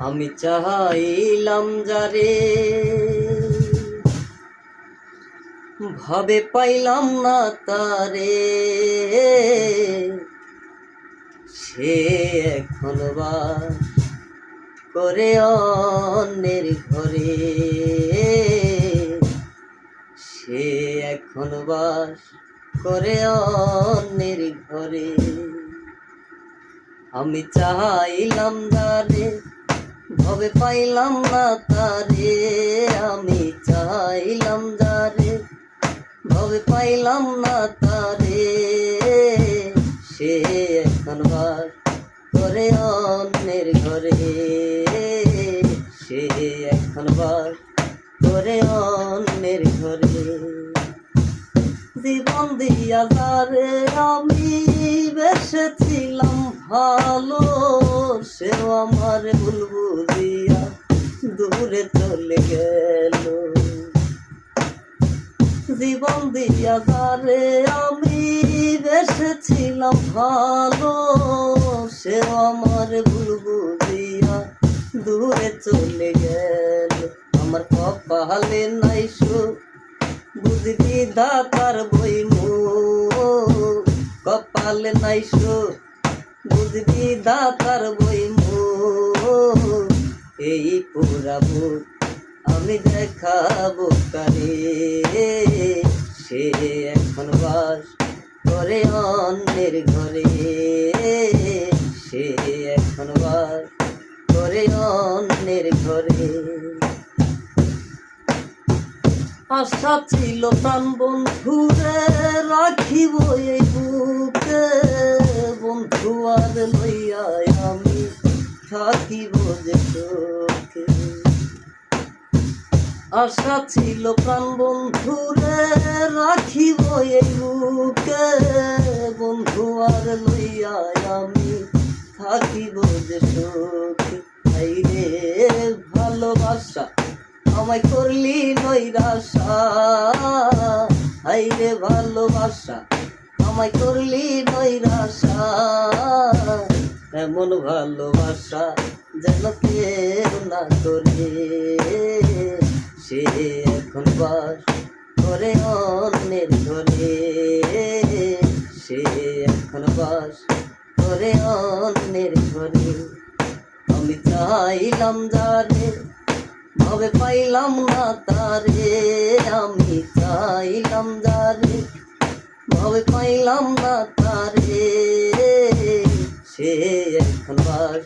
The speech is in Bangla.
আমি চাইলাম যারে ভাবে পাইলাম না তারে, সে এখন বাস করে অন্যের ঘরে, সে এখন বাস করে অন্যের ঘরে। আমি চাইলাম যারে ভাবে পাইলাম না তারে, আমি চাইলাম যারে ভাবে পাইলাম না তারে, সে এখন বাস করে অন্যের ঘরে, সে এখন বাস করে অন্যের ঘরে। জীবন দিয়া যারে আমি বেসেছিলাম ভালো, সেও আমার ভুল বুঝিয়া দূরে চলে গেল। জীবন দিয়া যারে আমি বেসেছিলাম ভালো, সেও আমার ভুল বুঝিয়া দূরে চলে গেল। আমার কপালে নাই সুখ বুঝবি দাতার বইমু, কপালে নাই সুখ বুঝবি দাতার বইমু। এই পুরা ভূত আমি দেখাবো কারে, সে এখন বাস করে অন্যের ঘরে, সে এখন বাস করে অন্যের ঘরে। আশা ছিল প্রাণ বন্ধুরে রাখিব এই বুকে, বন্ধু আর লইয়া আমি থাকিব যে চোখে। আশা ছিল প্রাণ বন্ধুরে রাখিব এই বুকে, বন্ধু আর লইয়া আমি থাকিব যে চোখে। আইরে ভালোবাসা আমায় করলি নৈরাশা, আইরে ভালোবাসা আমায় করলি নৈরাশা। এমন ভালোবাসা যেন কেউ না করে, সে এখন বাস করে অন্যের ঘরে, সে এখন বাস করে অন্যের ঘরে। আমি চাইলাম যারে ভাবে পাইলাম না তারে, আমি চাইলাম যারে ভাবে পাইলাম না তারে, সে এখন বাস